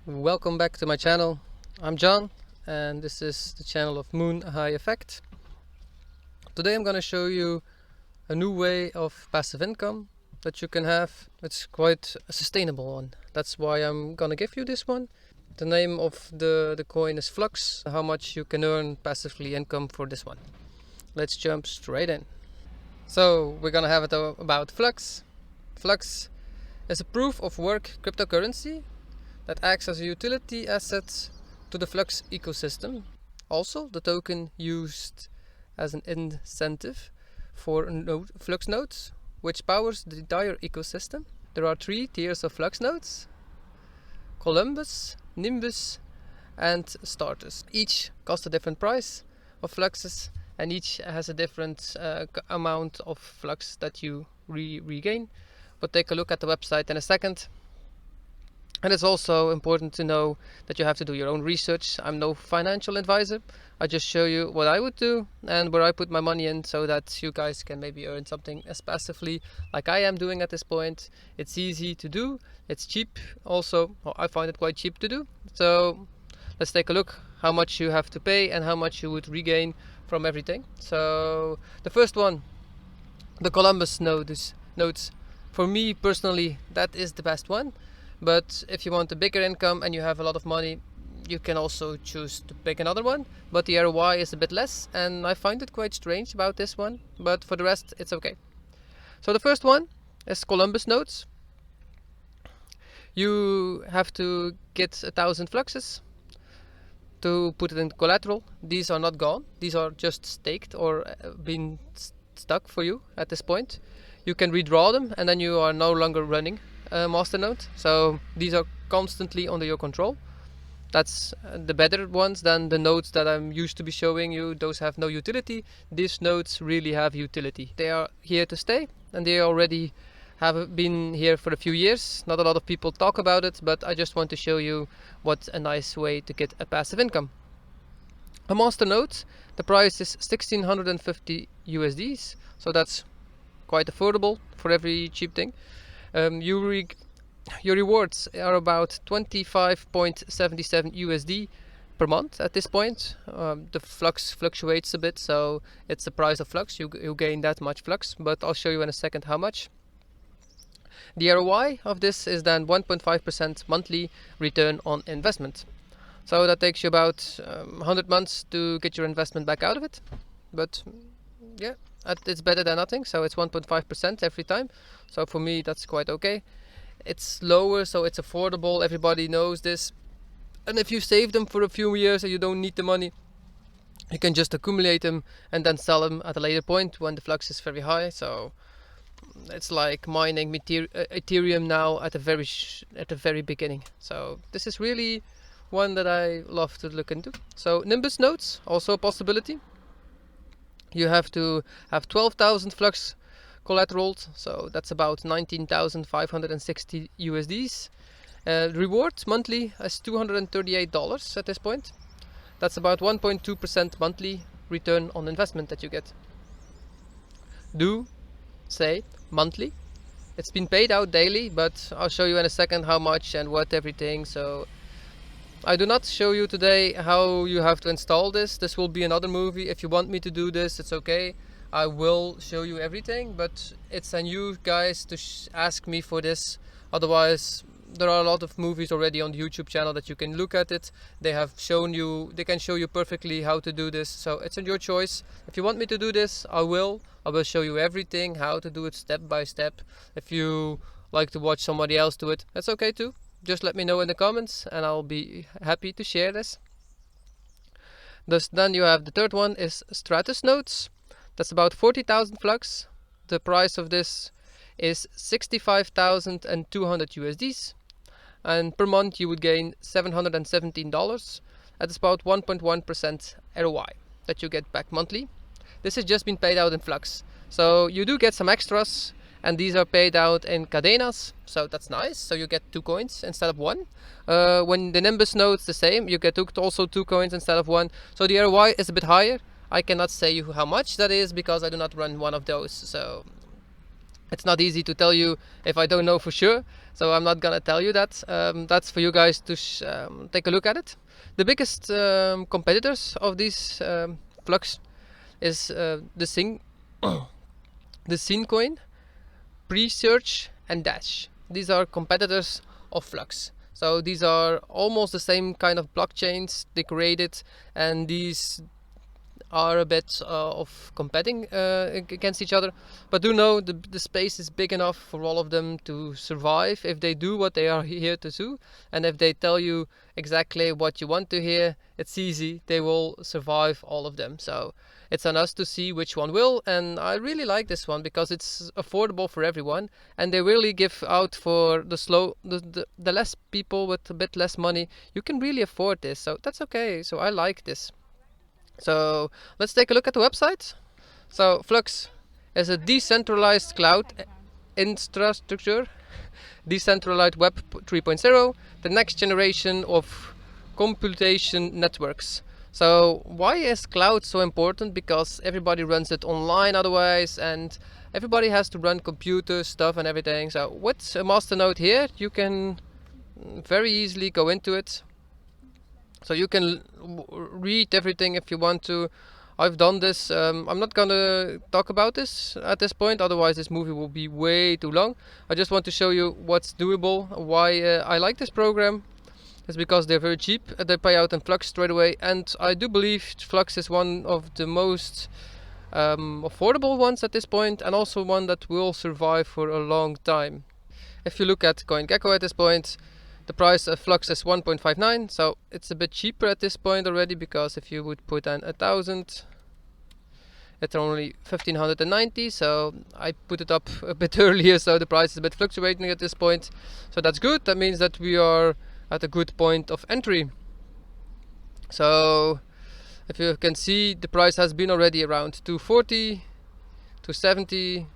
Welcome back to my channel. I'm John and this is the channel of Moon High Effect. Today I'm going to show you a new way of passive income that you can have. It's quite a sustainable one. That's why I'm going to give you this one. The name of the coin is Flux. How much you can earn passively income for this one. Let's jump straight in. So we're going to have it about Flux. Flux is a proof of work cryptocurrency that acts as a utility asset to the Flux ecosystem. Also, the token used as an incentive for Flux nodes, which powers the entire ecosystem. There are 3 tiers of Flux nodes: Columbus, Nimbus, and Starters. Each cost a different price of Fluxes, and each has a different amount of Flux that you regain. But take a look at the website in a second. And it's also important to know that you have to do your own research. I'm no financial advisor. I just show you what I would do and where I put my money in, so that you guys can maybe earn something as passively like I am doing at this point. It's easy to do. It's cheap also. Well, I find it quite cheap to do. So let's take a look how much you have to pay and how much you would regain from everything. So the first one, the Columbus nodes. For me personally, that is the best one. But if you want a bigger income and you have a lot of money, you can also choose to pick another one. But the ROI is a bit less, and I find it quite strange about this one. But for the rest, it's okay. So the first one is Columbus nodes. You have to get 1,000 fluxes to put it in collateral. These are not gone. These are just staked or been stuck for you at this point. You can redraw them, and then you are no longer running masternode. So these are constantly under your control. That's the better ones than the nodes that I'm used to be showing you. Those have no utility. These nodes really have utility. They are here to stay, and they already have been here for a few years. Not a lot of people talk about it, but I just want to show you what's a nice way to get a passive income. A masternode, the price is 1650 USDs, so that's quite affordable for every cheap thing. Your rewards are about 25.77 USD per month at this point. The Flux fluctuates a bit, so it's the price of Flux. You gain that much Flux, but I'll show you in a second how much. The ROI of this is then 1.5% monthly return on investment. So that takes you about 100 months to get your investment back out of it. But yeah, it's better than nothing. So it's 1.5% every time. So for me, that's quite okay. It's lower, so it's affordable. Everybody knows this. And if you save them for a few years and you don't need the money, you can just accumulate them and then sell them at a later point when the flux is very high. So it's like mining Etherium now at the very beginning. So this is really one that I love to look into. So Nimbus nodes, also a possibility. You have to have 12,000 flux collateraled, so that's about 19,560 USDs. Reward monthly is $238 at this point. That's about 1.2% monthly return on investment that you get. Do say monthly. It's been paid out daily, but I'll show you in a second how much and what everything. So I do not show you today how you have to install this. This will be another movie. If you want me to do this, it's okay. I will show you everything, but it's on you guys to ask me for this. Otherwise, there are a lot of movies already on the YouTube channel that you can look at it. They can show you perfectly how to do this. So it's on your choice. If you want me to do this, I will show you everything, how to do it step by step. If you like to watch somebody else do it, that's okay too. Just let me know in the comments and I'll be happy to share this. Then you have the third one is Stratus nodes. That's about 40,000 flux. The price of this is 65,200 USDs. And per month you would gain $717. That's about 1.1% ROI that you get back monthly. This has just been paid out in flux. So you do get some extras, and these are paid out in cadenas, so that's nice. So you get 2 coins instead of 1. When the Nimbus node's the same, you get also 2 coins instead of 1. So the ROI is a bit higher. I cannot say you how much that is because I do not run one of those. So It's not easy to tell you if I don't know for sure, so I'm not gonna tell you that. That's for you guys to take a look at it. The biggest competitors of these Flux is the Scene coin, Pre-Search and Dash. These are competitors of Flux. So these are almost the same kind of blockchains they created, and these are a bit of competing against each other. But do know the space is big enough for all of them to survive if they do what they are here to do, and if they tell you exactly what you want to hear, it's easy, they will survive all of them. So it's on us to see which one will, and I really like this one because it's affordable for everyone, and they really give out for the less people with a bit less money. You can really afford this, so that's okay. So I like this. So let's take a look at the website. So Flux is a decentralized cloud infrastructure, decentralized web 3.0, the next generation of computation networks. So why is cloud so important? Because everybody runs it online otherwise, and everybody has to run computer stuff and everything. So with a masternode here, you can very easily go into it. So you can read everything if you want to. I've done this. I'm not gonna talk about this at this point, otherwise this movie will be way too long. I just want to show you what's doable, why I like this program. It's because they're very cheap, they pay out in Flux straight away, and I do believe Flux is one of the most affordable ones at this point, and also one that will survive for a long time. If you look at CoinGecko at this point, the price of Flux is 1.59, so it's a bit cheaper at this point already, because if you would put in 1,000, it's only 1,590, so I put it up a bit earlier, so the price is a bit fluctuating at this point. So that's good, that means that we are at a good point of entry. So if you can see, the price has been already around 240, 270,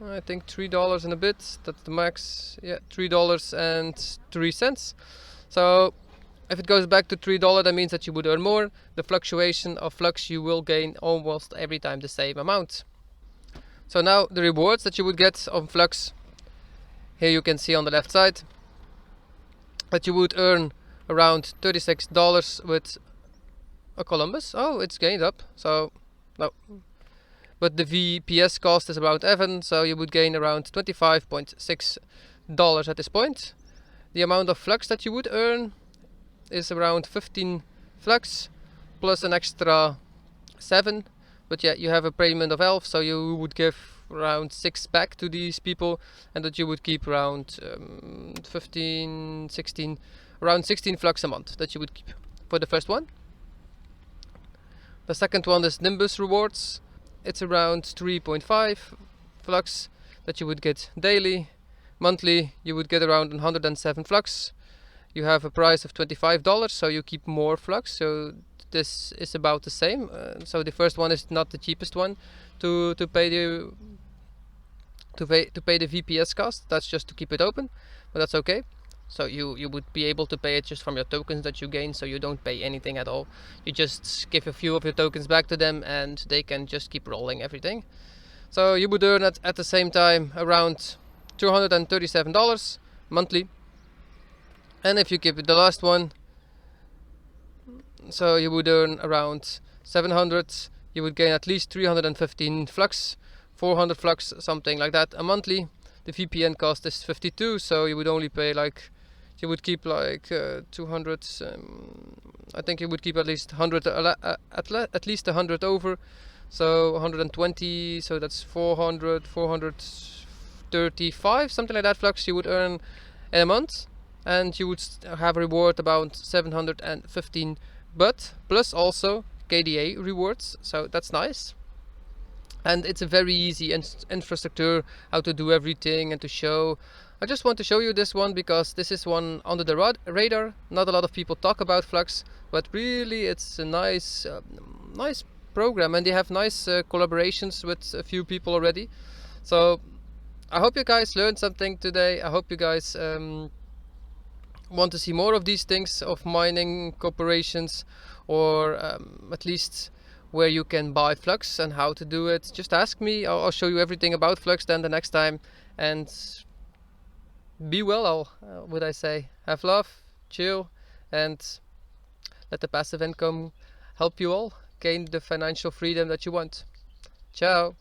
I think $3 and a bit, that's the max. Yeah, $3.03. So if it goes back to $3, that means that you would earn more. The fluctuation of Flux, you will gain almost every time the same amount. So now the rewards that you would get on Flux, here you can see on the left side that you would earn around $36 with a Columbus. Oh, it's gained up, so no. But the VPS cost is about even, so you would gain around $25.6 at this point. The amount of Flux that you would earn is around 15 Flux plus an extra 7. But yeah, you have a payment of 11, so you would give around 6 back to these people, and that you would keep around 15, 16, around 16 Flux a month that you would keep for the first one. The second one is Nimbus Rewards. It's around 3.5 Flux that you would get daily. Monthly you would get around 107 Flux. You have a price of $25, so you keep more Flux, so this is about the same. So the first one is not the cheapest one to pay the VPS cost. That's just to keep it open, but that's okay. So you would be able to pay it just from your tokens that you gain, so you don't pay anything at all. You just give a few of your tokens back to them, and they can just keep rolling everything. So you would earn at the same time around $237 monthly. And if you keep the last one, so you would earn around 700. You would gain at least 315 Flux, 400 Flux, something like that, a monthly. The VPN cost is 52, so you would only pay like, you would keep like 200. I think you would keep at least 100, at least 100 over, so 120. So that's 400, 435, something like that Flux you would earn in a month, and you would have a reward about 715, but plus also KDA rewards. So that's nice. And it's a very easy infrastructure, how to do everything and to show. I just want to show you this one because this is one under the radar. Not a lot of people talk about Flux, but really it's a nice program, and they have nice collaborations with a few people already. So I hope you guys learned something today. I hope you guys want to see more of these things, of mining corporations, or at least where you can buy Flux and how to do it, just ask me. I'll show you everything about Flux then the next time. And be well, would I say. Have love, chill, and let the passive income help you all gain the financial freedom that you want. Ciao.